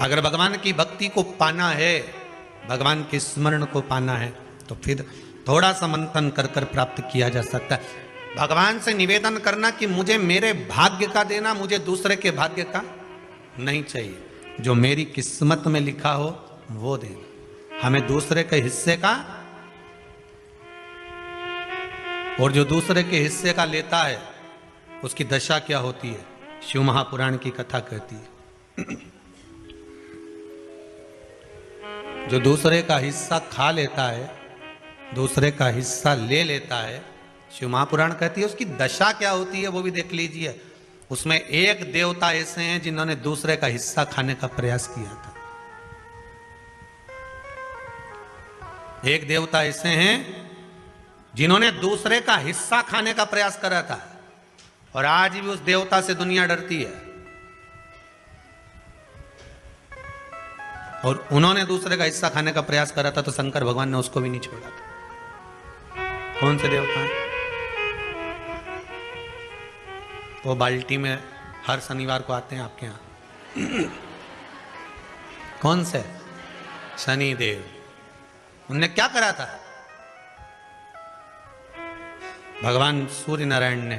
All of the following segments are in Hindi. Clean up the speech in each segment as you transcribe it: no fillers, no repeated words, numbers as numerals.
अगर भगवान की भक्ति को पाना है, भगवान के स्मरण को पाना है, तो फिर थोड़ा सा मंथन कर कर प्राप्त किया जा सकता है। भगवान से निवेदन करना कि मुझे मेरे भाग्य का देना, मुझे दूसरे के भाग्य का नहीं चाहिए। जो मेरी किस्मत में लिखा हो वो देना। हमें दूसरे के हिस्से का, और जो दूसरे के हिस्से का लेता है उसकी दशा क्या होती है, शिव महापुराण की कथा कहती है। जो दूसरे का हिस्सा खा लेता है, दूसरे का हिस्सा ले लेता है, शिव महापुराण कहती है उसकी दशा क्या होती है वो भी देख लीजिए। उसमें एक देवता ऐसे हैं जिन्होंने दूसरे का हिस्सा खाने का प्रयास किया था। एक देवता ऐसे हैं जिन्होंने दूसरे का हिस्सा खाने का प्रयास करा था, और आज भी उस देवता से दुनिया डरती है। और उन्होंने दूसरे का हिस्सा खाने का प्रयास करा था तो शंकर भगवान ने उसको भी नहीं छोड़ा था। कौन से देवता हैं? वो बाल्टी में हर शनिवार को आते हैं आपके यहां। कौन से? शनि देव। उनने क्या करा था? भगवान सूर्य नारायण ने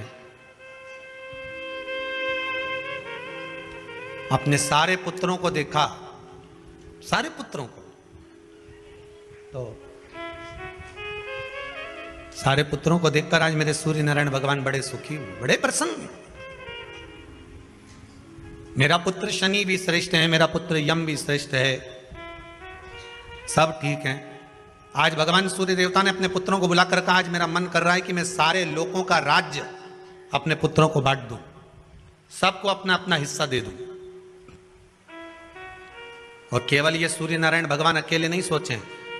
अपने सारे पुत्रों को देखा, सारे पुत्रों को, तो सारे पुत्रों को देखकर आज मेरे सूर्य नारायण भगवान बड़े सुखी हुए, बड़े प्रसन्न। मेरा पुत्र शनि भी श्रेष्ठ है, मेरा पुत्र यम भी श्रेष्ठ है, सब ठीक है। आज भगवान सूर्य देवता ने अपने पुत्रों को बुलाकर कहा, आज मेरा मन कर रहा है कि मैं सारे लोगों का राज्य अपने पुत्रों को बांट दूं, सबको अपना अपना हिस्सा दे दूं। और केवल ये सूर्य नारायण भगवान अकेले नहीं सोचे,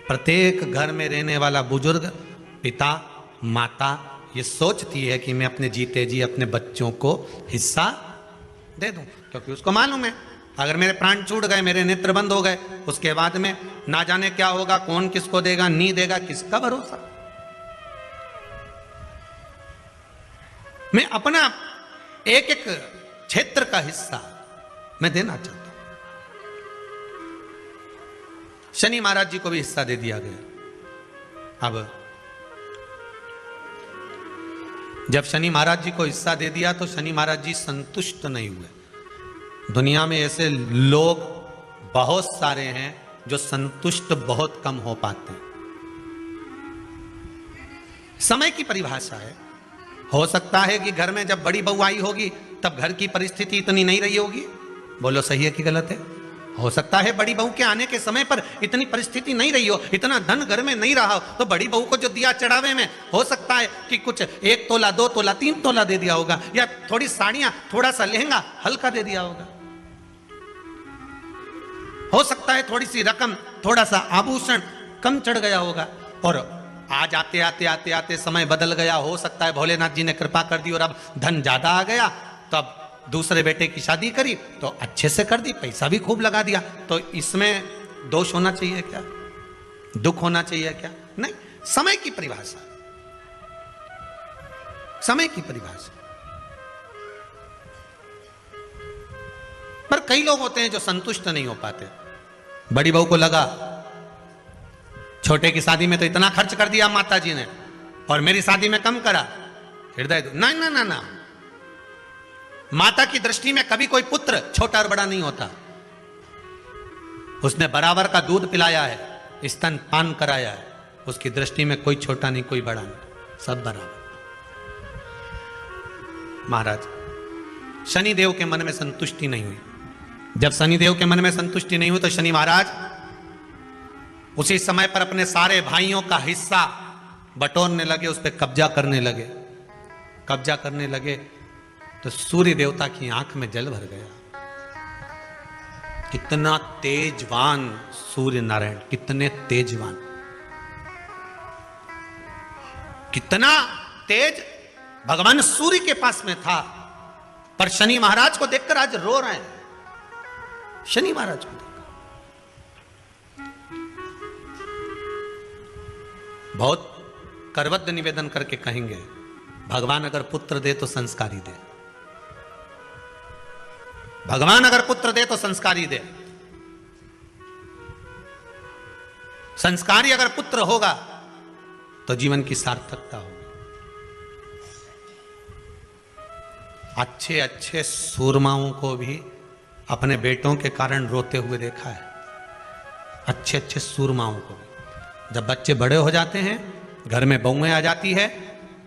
प्रत्येक घर में रहने वाला बुजुर्ग, पिता, माता ये सोचती है कि मैं अपने जीते जी अपने बच्चों को हिस्सा दे दूं, क्योंकि उसको मालूम है अगर मेरे प्राण छूट गए, मेरे नेत्र बंद हो गए, उसके बाद में ना जाने क्या होगा, कौन किसको देगा, नहीं देगा, किसका भरोसा। मैं अपना एक एक क्षेत्र का हिस्सा मैं देना चाहता हूं। शनि महाराज जी को भी हिस्सा दे दिया गया। अब जब शनि महाराज जी को हिस्सा दे दिया तो शनि महाराज जी संतुष्ट नहीं हुए। दुनिया में ऐसे लोग बहुत सारे हैं जो संतुष्ट बहुत कम हो पाते हैं। समय की परिभाषा है। हो सकता है कि घर में जब बड़ी बहू आई होगी तब घर की परिस्थिति इतनी नहीं रही होगी, बोलो सही है कि गलत है? हो सकता है बड़ी बहू के आने के समय पर इतनी परिस्थिति नहीं रही हो, इतना धन घर में नहीं रहा हो, तो बड़ी बहू को जो दिया चढ़ावे में हो सकता है कि कुछ 1 तोला 2 तोला 3 तोला दे दिया होगा, या थोड़ी साड़ियां, थोड़ा सा लहंगा हल्का दे दिया होगा। हो सकता है थोड़ी सी रकम, थोड़ा सा आभूषण कम चढ़ गया होगा। और आज आते आते आते आते समय बदल गया। हो सकता है भोलेनाथ जी ने कृपा कर दी और अब धन ज्यादा आ गया, तो अब दूसरे बेटे की शादी करी तो अच्छे से कर दी, पैसा भी खूब लगा दिया। तो इसमें दोष होना चाहिए क्या? दुख होना चाहिए क्या? नहीं। समय की परिभाषा, समय की परिभाषा। पर कई लोग होते हैं जो संतुष्ट नहीं हो पाते। बड़ी बहू को लगा छोटे की शादी में तो इतना खर्च कर दिया माता जी ने, और मेरी शादी में कम करा, हृदय ना ना ना ना। माता की दृष्टि में कभी कोई पुत्र छोटा और बड़ा नहीं होता। उसने बराबर का दूध पिलाया है, स्तन पान कराया है, उसकी दृष्टि में कोई छोटा नहीं, कोई बड़ा नहीं, सब बराबर। महाराज शनिदेव के मन में संतुष्टि नहीं हुई। जब शनिदेव के मन में संतुष्टि नहीं हुई तो शनि महाराज उसी समय पर अपने सारे भाइयों का हिस्सा बटोरने लगे, उस पर कब्जा करने लगे। कब्जा करने लगे तो सूर्य देवता की आंख में जल भर गया। कितना तेजवान सूर्य नारायण, कितने तेजवान, कितना तेज भगवान सूर्य के पास में था। पर शनि महाराज को देखकर आज रो रहे हैं। शनि महाराज को देखकर बहुत करबद्ध निवेदन करके कहेंगे, भगवान अगर पुत्र दे तो संस्कारी दे। 「 भगवान अगर पुत्र दे तो संस्कारी दे। 」 भगवान अगर पुत्र दे तो संस्कारी दे। संस्कारी अगर पुत्र होगा तो जीवन की सार्थकता होगी। अच्छे अच्छे सूरमाओं को भी अपने बेटों के कारण रोते हुए देखा है। अच्छे अच्छे सूरमाओं को भी। जब बच्चे बड़े हो जाते हैं, घर में बहुएं आ जाती है,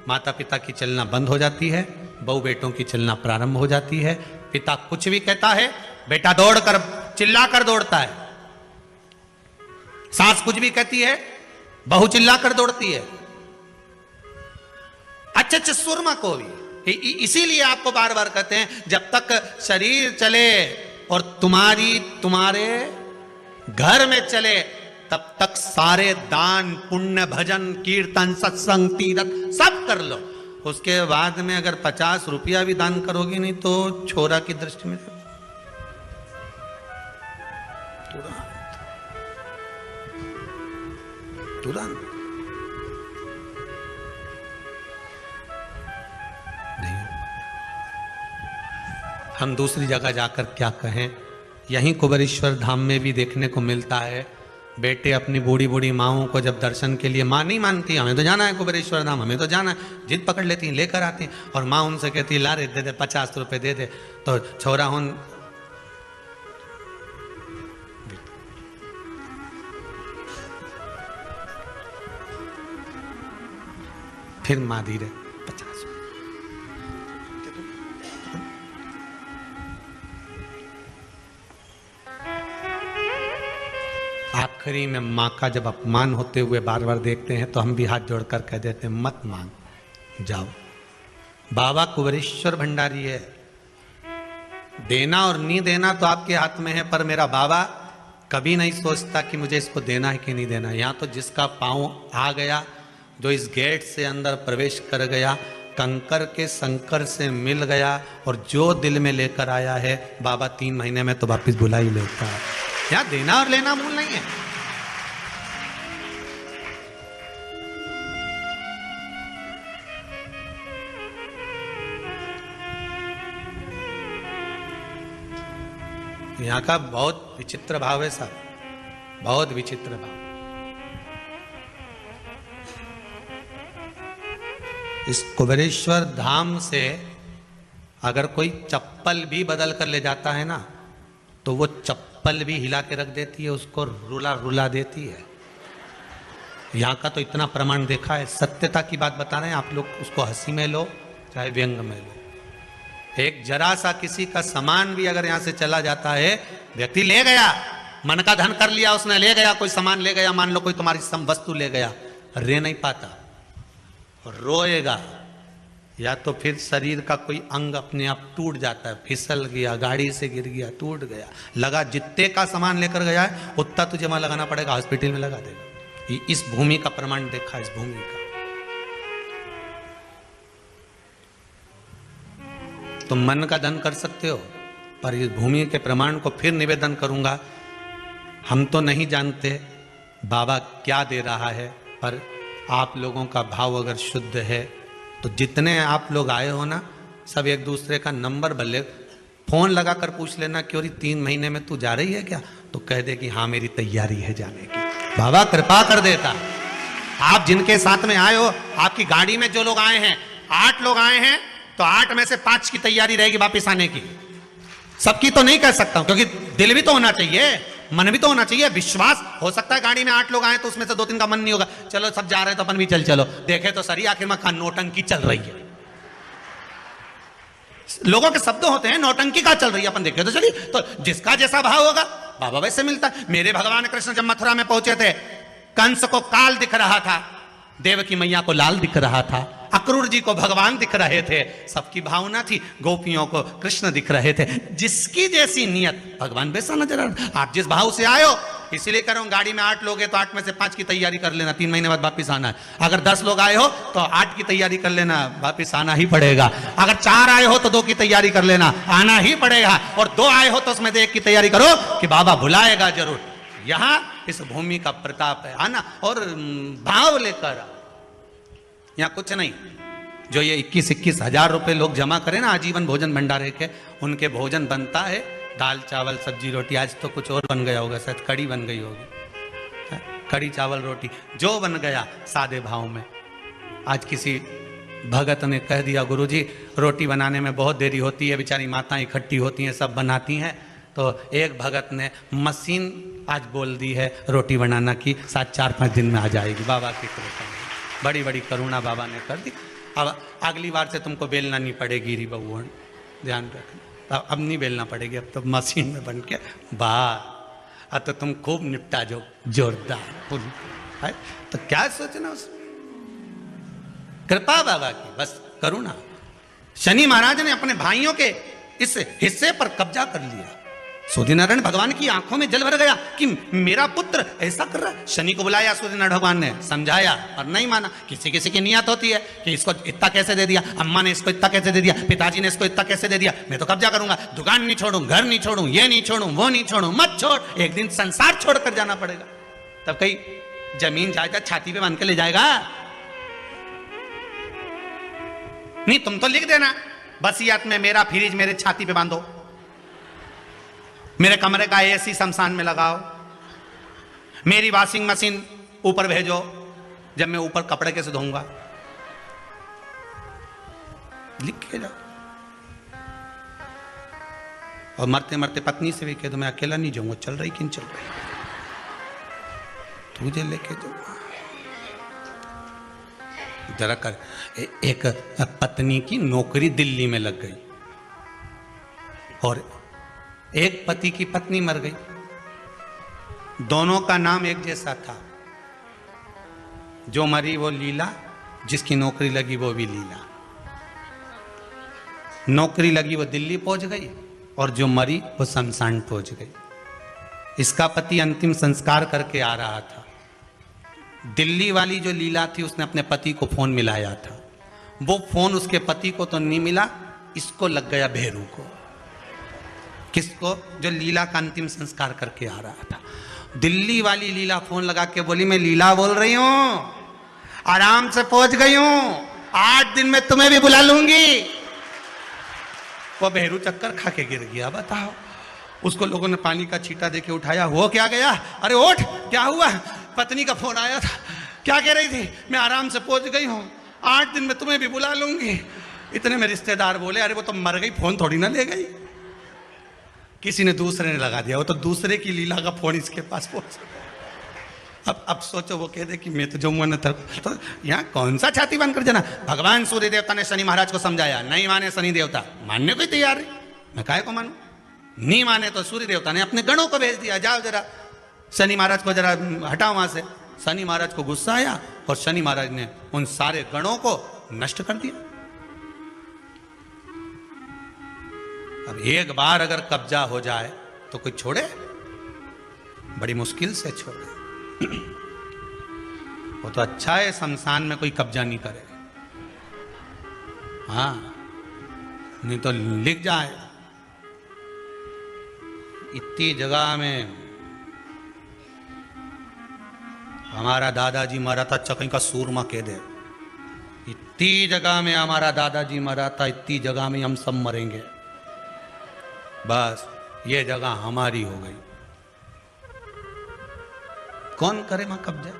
माता पिता की चलना बंद हो जाती है, बहू बेटों की चलना प्रारंभ हो जाती है। पिता कुछ भी कहता है, बेटा दौड़ कर चिल्ला कर दौड़ता है। सास कुछ भी कहती है, बहू चिल्ला कर दौड़ती है। अच्छे अच्छे सुरमा को भी। इसीलिए आपको बार बार कहते हैं, जब तक शरीर चले और तुम्हारे घर में चले, तब तक सारे दान पुण्य भजन कीर्तन सत्संग तीर्थ सब कर लो। उसके बाद में अगर 50 रुपया भी दान करोगे नहीं तो छोरा की दृष्टि में तुरंत नहीं। हम दूसरी जगह जाकर क्या कहें, यहीं कुबेरेश्वर धाम में भी देखने को मिलता है। बेटे अपनी बूढ़ी बूढ़ी माओं को जब दर्शन के लिए, माँ नहीं मानती, हमें तो जाना है कुबेरेश्वर धाम, हमें तो जाना है, जिद पकड़ लेती हैं, लेकर आती हैं। और माँ उनसे कहती है, ला रे दे दे 50 रुपए दे दे। तो छोरा हूं फिर माँ धीरे 50। आखिरी में माँ का जब अपमान होते हुए बार बार देखते हैं तो हम भी हाथ जोड़कर कह देते हैं, मत मांग, जाओ। बाबा कुबेरेश्वर भंडारी है। देना और नहीं देना तो आपके हाथ में है, पर मेरा बाबा कभी नहीं सोचता कि मुझे इसको देना है कि नहीं देना। यहाँ तो जिसका पांव आ गया, जो इस गेट से अंदर प्रवेश कर गया, कंकर के संकर से मिल गया, और जो दिल में लेकर आया है, बाबा 3 महीने में तो वापिस बुला ही लेता है। यहाँ देना और लेना मूल नहीं है। यहाँ का बहुत विचित्र भाव है साहब, बहुत विचित्र भाव। इस कुबेरेश्वर धाम से अगर कोई चप्पल भी बदल कर ले जाता है ना, तो वो चप्पल भी हिला के रख देती है, उसको रुला रुला देती है। यहाँ का तो इतना प्रमाण देखा है। सत्यता की बात बता रहे हैं आप लोग, उसको हंसी में लो चाहे व्यंग में लो। एक जरा सा किसी का सामान भी अगर यहाँ से चला जाता है, व्यक्ति ले गया, मन का धन कर लिया उसने, ले गया, कोई सामान ले गया, मान लो कोई तुम्हारी वस्तु ले गया, रह नहीं पाता, रोएगा। या तो फिर शरीर का कोई अंग अपने आप टूट जाता है, फिसल गया, गाड़ी से गिर गया, टूट गया, लगा जितने का सामान लेकर गया है उतना तुझे वहां लगाना पड़ेगा, हॉस्पिटल में लगा देगा। इस भूमि का प्रमाण देखा, इस भूमि का। तुम मन का धन कर सकते हो, पर इस भूमि के प्रमाण को फिर निवेदन करूंगा, हम तो नहीं जानते बाबा क्या दे रहा है, पर आप लोगों का भाव अगर शुद्ध है तो जितने आप लोग आए हो ना, सब एक दूसरे का नंबर भले फोन लगाकर पूछ लेना कि 3 महीने में तू जा रही है क्या, तो कह दे कि हाँ मेरी तैयारी है जाने की। बाबा कृपा कर देता। आप जिनके साथ में आए हो, आपकी गाड़ी में जो लोग आए हैं, 8 लोग आए हैं, तो 8 में से 5 की तैयारी रहेगी वापिस आने की। सबकी तो नहीं कह सकता हूं, क्योंकि दिल भी तो होना चाहिए, मन भी तो होना चाहिए, विश्वास। हो सकता है गाड़ी में 8 लोग आए तो उसमें से 2-3 का मन नहीं होगा, चलो सब जा रहे हैं तो अपन भी चलो। देखे तो सरी आखिर में नौटंकी चल रही है। लोगों के शब्द होते हैं, नौटंकी का चल रही है, अपन देखे तो चलिए। तो जिसका जैसा भाव होगा बाबा वैसे मिलता है। मेरे भगवान कृष्ण जब मथुरा में पहुंचे थे, कंस को काल दिख रहा था, देवकी मैया को लाल दिख रहा था, अक्रूर जी को भगवान दिख रहे थे, सबकी भावना थी, गोपियों को कृष्ण दिख रहे थे। जिसकी जैसी नियत भगवान वैसा नजर आ रहा। आप जिस भाव से आए हो, इसीलिए कह रहा हूं, गाड़ी में 8 लोग हैं तो 8 में से 5 की तैयारी कर लेना, 3 महीने बाद वापिस आना है। अगर 10 लोग आए हो तो 8 की तैयारी कर लेना, वापिस आना ही पड़ेगा। अगर 4 आए हो तो 2 की तैयारी कर लेना, आना ही पड़ेगा। और 2 आए हो तो उसमें 1 की तैयारी करो कि बाबा बुलाएगा जरूर। यहां इस भूमि का प्रताप है, आना और भाव लेकर। यहाँ कुछ नहीं, जो ये 21-21 हजार रुपए लोग जमा करें ना आजीवन भोजन भंडारे के, उनके भोजन बनता है दाल चावल सब्जी रोटी। आज तो कुछ और बन गया होगा, शायद कड़ी बन गई होगी। कड़ी चावल रोटी जो बन गया सादे भाव में। आज किसी भगत ने कह दिया गुरुजी रोटी बनाने में बहुत देरी होती है, बेचारी माताएं इकट्ठी होती हैं सब बनाती हैं, तो एक भगत ने मशीन आज बोल दी है रोटी बनाना की, 4-5 दिन में आ जाएगी। बाबा की कृपा, बड़ी बड़ी करुणा बाबा ने कर दी। अब अगली बार से तुमको बेलना नहीं पड़ेगी री बबू, ध्यान रखना, अब नहीं बेलना पड़ेगी, अब तो मशीन में बन के अब तो तुम खूब निपटा जो जोरदार है। तो क्या सोचना उसमें, कृपा बाबा की, बस करुणा। शनि महाराज ने अपने भाइयों के इस हिस्से पर कब्जा कर लिया। सूर्यनारायण भगवान की आंखों में जल भर गया कि मेरा पुत्र ऐसा कर रहा है। शनि को बुलाया सूर्यनारायण भगवान ने, समझाया और नहीं माना। किसी किसी की नियत होती है कि इसको इतना कैसे दे दिया, अम्मा ने इसको इतना कैसे दे दिया, पिताजी ने इसको इतना कैसे दे दिया, मैं तो कब्जा करूंगा, दुकान नहीं छोड़ूं, घर नहीं छोड़ूं, ये नहीं छोड़ूं, वो नहीं छोड़ूं। मत छोड़, एक दिन संसार छोड़कर जाना पड़ेगा। तब कहीं जमीन जायदाद छाती पे बांध के ले जाएगा? नहीं, तुम तो लिख देना वसीयत में मेरा फ्रिज मेरे छाती पे बांधो, मेरे कमरे का एसी शमशान में लगाओ, मेरी वॉशिंग मशीन ऊपर भेजो, जब मैं ऊपर कपड़े कैसे धोऊंगा, लिख के जाओ। और मरते मरते पत्नी से भी कह दो मैं अकेला नहीं जाऊंगा, चल रही कि नहीं चल रही, तुझे लेके जाऊंगा। जरा कर, एक पत्नी की नौकरी दिल्ली में लग गई और एक पति की पत्नी मर गई, दोनों का नाम एक जैसा था। जो मरी वो लीला, जिसकी नौकरी लगी वो भी लीला। नौकरी लगी वो दिल्ली पहुंच गई और जो मरी वो शमशान पहुंच गई। इसका पति अंतिम संस्कार करके आ रहा था। दिल्ली वाली जो लीला थी उसने अपने पति को फोन मिलाया था, वो फोन उसके पति को तो नहीं मिला, इसको लग गया भेरू को। किसको? जो लीला का अंतिम संस्कार करके आ रहा था। दिल्ली वाली लीला फोन लगा के बोली मैं लीला बोल रही हूं, आराम से पहुंच गई हूं, 8 दिन में तुम्हें भी बुला लूंगी। वो भेरू चक्कर खा के गिर गया। बताओ, उसको लोगों ने पानी का छींटा देके उठाया, वो क्या गया, अरे उठ, क्या हुआ? पत्नी का फोन आया था, क्या कह रही थी? मैं आराम से पहुंच गई हूं, 8 दिन में तुम्हें भी बुला लूंगी। इतने में रिश्तेदार बोले अरे वो तो मर गई, फोन थोड़ी ना ले गई। किसी ने दूसरे ने लगा दिया, वो तो दूसरे की लीला का फोन इसके पास पहुंच। अब सोचो, वो कह दे कि मैं तो जाऊंगा ना, तो यहाँ कौन सा छाती बांध कर जाना। भगवान सूर्य देवता ने शनि महाराज को समझाया, नहीं माने शनि देवता, मानने को ही तैयार है, मैं काहे को मानू। नहीं माने तो सूर्य देवता ने अपने गणों को भेज दिया, जाओ जरा शनि महाराज को जरा हटाओ वहां से। शनि महाराज को गुस्सा आया और शनि महाराज ने उन सारे गणों को नष्ट कर दिया। अब एक बार अगर कब्जा हो जाए तो कोई छोड़े? बड़ी मुश्किल से छोड़े। वो तो अच्छा है शमशान में कोई कब्जा नहीं करे, हाँ, नहीं तो लिख जाए इतनी जगह में हमारा दादाजी मरा था, अच्छा कहीं का सूरमा कह दे, इतनी जगह में हमारा दादाजी मरा था, इतनी जगह में हम सब मरेंगे, बस ये जगह हमारी हो गई। कौन करे मां कब्जा?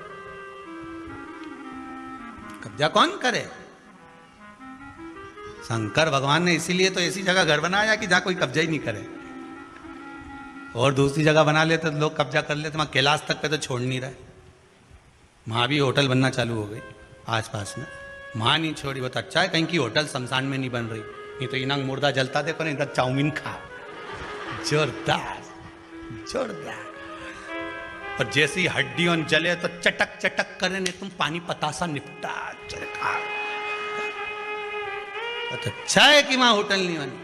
कब्जा कौन करे? शंकर भगवान ने इसीलिए तो ऐसी जगह घर बनाया कि जहां कोई कब्जा ही नहीं करे। और दूसरी जगह बना लेते तो लोग कब्जा कर लेते, वहां कैलाश तक पे तो छोड़ नहीं रहे। वहां भी होटल बनना चालू हो गई आसपास में, वहां नहीं छोड़ी। वो तो अच्छा है कहीं की होटल शमशान में नहीं बन रही, नहीं तो इनांग मुर्दा जलता देखो ना, इधर चाउमीन खा, जोरदार जोरदार। और जैसी हड्डियों जले तो चटक चटक करे, नहीं तुम पानी पतासा निपटा चरखा। तो अच्छा है कि वहां होटल नहीं बनी।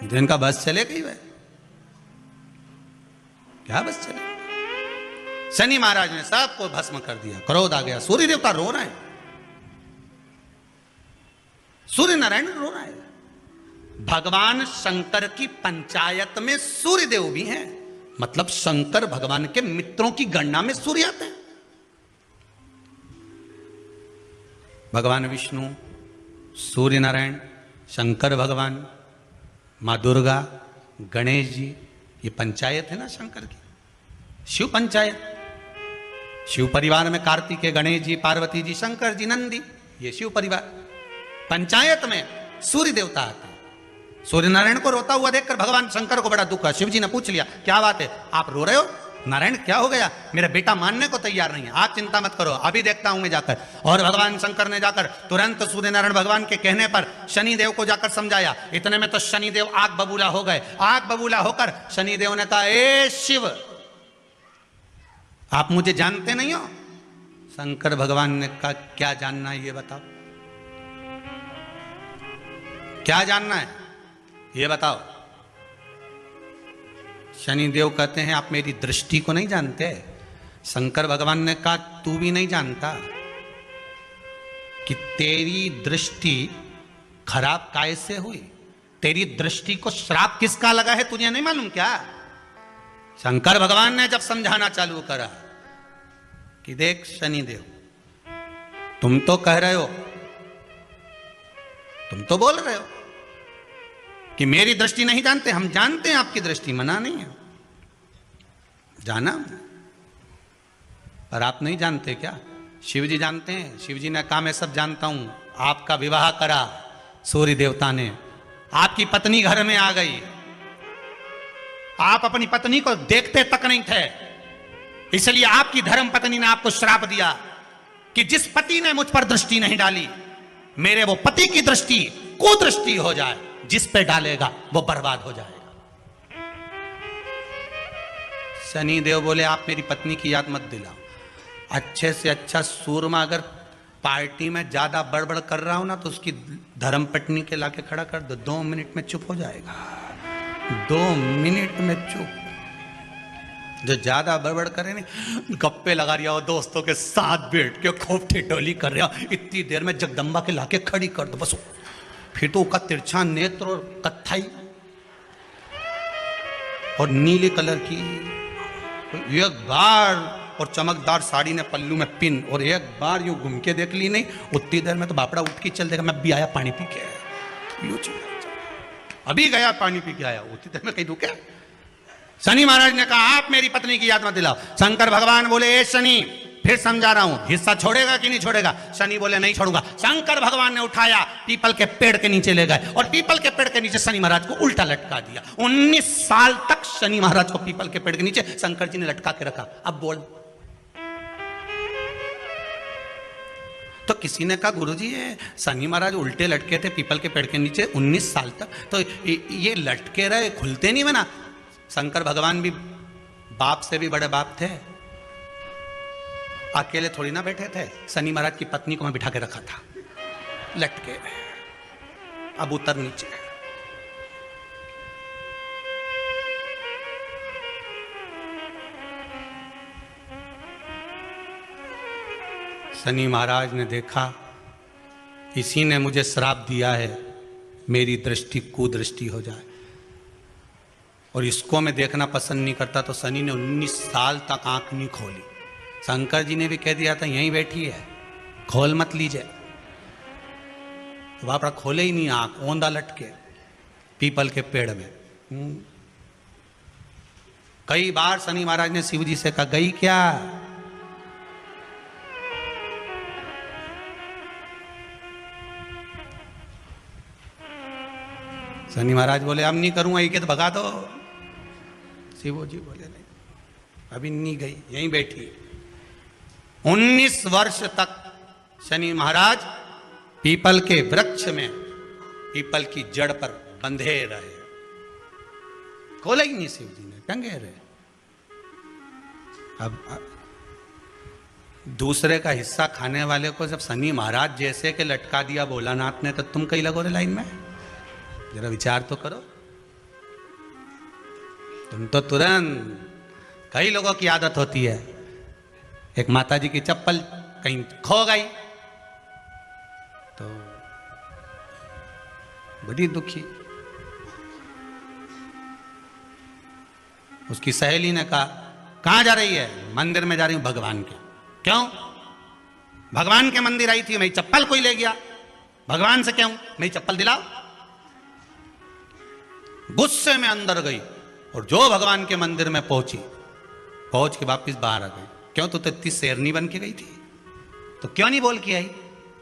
दिन का बस चले गई वह, क्या बस चले। शनि महाराज ने सबको भस्म कर दिया, क्रोध आ गया, सूर्य देवता रो रहे हैं, सूर्य नारायण रो रहे हैं। भगवान शंकर की पंचायत में सूर्य देव भी हैं, मतलब शंकर भगवान के मित्रों की गणना में सूर्य आते हैं। भगवान विष्णु, सूर्य नारायण, शंकर भगवान, मां दुर्गा, गणेश जी, ये पंचायत है ना शंकर की। शिव पंचायत। शिव परिवार में कार्तिकेय, गणेश जी, पार्वती जी, शंकर जी, नंदी, ये शिव परिवार। पंचायत में सूर्य देवता आते हैं। सूर्य नारायण को रोता हुआ देखकर भगवान शंकर को बड़ा दुख हुआ। शिव जी ने पूछ लिया, क्या बात है, आप रो रहे हो? नारायण क्या हो गया? मेरा बेटा मानने को तैयार नहीं है। आप चिंता मत करो, अभी देखता हूं मैं जाकर। और भगवान शंकर ने जाकर तुरंत सूर्य नारायण भगवान के कहने पर शनिदेव को जाकर समझाया। इतने में तो शनिदेव आग बबूला हो गए। आग बबूला होकर शनिदेव ने कहा, ए शिव, आप मुझे जानते नहीं हो? शंकर भगवान ने कहा, क्या जानना है ये बताओ, क्या जानना है ये बताओ। शनिदेव कहते हैं, आप मेरी दृष्टि को नहीं जानते। शंकर भगवान ने कहा, तू भी नहीं जानता कि तेरी दृष्टि खराब कैसे हुई? तेरी दृष्टि को श्राप किसका लगा है, तुझे नहीं मालूम क्या? शंकर भगवान ने जब समझाना चालू करा कि देख शनिदेव, तुम तो कह रहे हो, तुम तो बोल रहे हो कि मेरी दृष्टि नहीं जानते। हम जानते हैं आपकी दृष्टि, मना नहीं है, जाना, पर आप नहीं जानते क्या? शिव जी जानते हैं। शिव जी ने कहा, मैं सब जानता हूं। आपका विवाह करा सूर्य देवता ने, आपकी पत्नी घर में आ गई, आप अपनी पत्नी को देखते तक नहीं थे, इसलिए आपकी धर्म पत्नी ने आपको श्राप दिया कि जिस पति ने मुझ पर दृष्टि नहीं डाली, मेरे वो पति की दृष्टि कुदृष्टि हो जाए, जिस पे डालेगा वो बर्बाद हो जाएगा। शनिदेव बोले, आप मेरी पत्नी की याद मत दिलाओ। अच्छे से अच्छा सूरमा अगर पार्टी में ज्यादा बड़बड़ कर रहा हो ना, तो उसकी धर्म पत्नी के लाके खड़ा कर दो, 2 मिनट में चुप हो जाएगा। 2 मिनट में चुप। जो ज्यादा बड़बड़ करे नहीं, गप्पे लगा रहा हो दोस्तों के साथ बैठ के, खूब ठिठोली कर रहा, इतनी देर में जगदम्बा के लाके खड़ी कर दो बस। फिर तो उसका तिरछा नेत्र और कत्थई और नीले कलर की एक बार, और चमकदार साड़ी ने पल्लू में पिन, और एक बार यूं घूम के देख ली नहीं, उतनी देर में तो बापड़ा उठ के चल देगा, मैं भी आया पानी पी के, अभी गया पानी पी के आया, उतनी देर में कहीं रुके। शनि महाराज ने कहा, आप मेरी पत्नी की याद मत दिलाओ। शंकर भगवान बोले, ए शनि, फिर समझा रहा हूं, हिस्सा छोड़ेगा कि नहीं छोड़ेगा? शनि बोले, नहीं छोड़ूंगा। शंकर भगवान ने उठाया, पीपल के पेड़ के नीचे ले गए, और पीपल के पेड़ के नीचे शनि महाराज को उल्टा लटका दिया। 19 साल तक शनि महाराज को पीपल के पेड़ के नीचे शंकर जी ने लटका के रखा। अब बोल। तो किसी ने कहा, गुरुजी ये शनि महाराज उल्टे लटके थे पीपल के पेड़ के नीचे 19 साल तक, तो ये लटके रहे, खुलते नहीं बना? शंकर भगवान भी बाप से भी बड़े बाप थे, अकेले थोड़ी ना बैठे थे। शनि महाराज की पत्नी को मैं बिठा के रखा था, लटके, अब उतर नीचे। शनि महाराज ने देखा, इसी ने मुझे श्राप दिया है, मेरी दृष्टि कुदृष्टि हो जाए, और इसको मैं देखना पसंद नहीं करता। तो शनि ने 19 साल तक आंख नहीं खोली। शंकर जी ने भी कह दिया था, यहीं बैठी है, खोल मत लीजिए। तो बापड़ा खोले ही नहीं आंख, ओंधा लटके पीपल के पेड़ में। कई बार शनि महाराज ने शिव जी से कहा, गई क्या? शनि महाराज बोले, अब नहीं करूंगा, ये तो भगा दो। शिव जी बोले, नहीं, अभी नहीं गई, यहीं बैठी। 19 वर्ष तक शनि महाराज पीपल के वृक्ष में, पीपल की जड़ पर बंधे रहे, खोला ही नहीं शिव जी ने, टंगे रहे। अब दूसरे का हिस्सा खाने वाले को जब शनि महाराज जैसे के लटका दिया भोलानाथ ने, तो तुम कहीं लगो रे लाइन में? जरा विचार तो करो। तुम तो तुरंत, कई लोगों की आदत होती है, एक माताजी की चप्पल कहीं खो गई तो बड़ी दुखी। उसकी सहेली ने कहा, कहां जा रही है? मंदिर में जा रही हूं भगवान के। क्यों? भगवान के मंदिर आई थी, मेरी चप्पल कोई ले गया। भगवान से क्यों? मेरी चप्पल दिलाओ। गुस्से में अंदर गई, और जो भगवान के मंदिर में पहुंची, फौज के वापिस बाहर आ गई। क्यों, तू तो इतनी शेरनी बन के गई थी, तो क्यों नहीं बोल के आई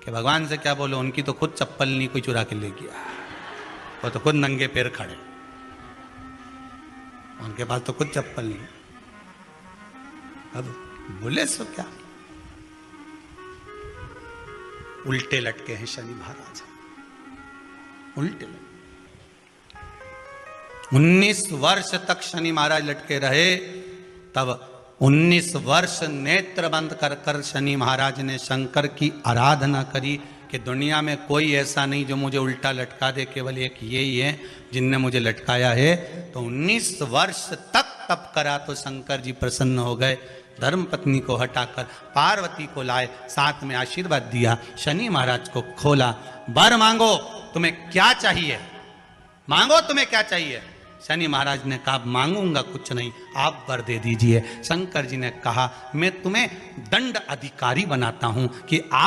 कि भगवान से क्या बोलो, उनकी तो खुद चप्पल नहीं कोई चुरा के ले गया, वो तो खुद नंगे पैर खड़े, उनके पास तो खुद चप्पल नहीं। अब बोले सो क्या, उल्टे लटके हैं शनि महाराज, उल्टे लटके। 19 वर्ष तक शनि महाराज लटके रहे। तब 19 वर्ष नेत्र बंद कर कर शनि महाराज ने शंकर की आराधना करी कि दुनिया में कोई ऐसा नहीं जो मुझे उल्टा लटका दे, केवल एक यही है जिनने मुझे लटकाया है। तो 19 वर्ष तक तप करा तो शंकर जी प्रसन्न हो गए। धर्म पत्नी को हटाकर पार्वती को लाए, साथ में आशीर्वाद दिया, शनि महाराज को खोला, वर मांगो तुम्हें क्या चाहिए, मांगो तुम्हें क्या चाहिए। शनि महाराज ने कहा मांगूंगा कुछ नहीं, आप वर दे दीजिए। शंकर जी ने कहा मैं तुम्हें दंड अधिकारी बनाता हूं कि आप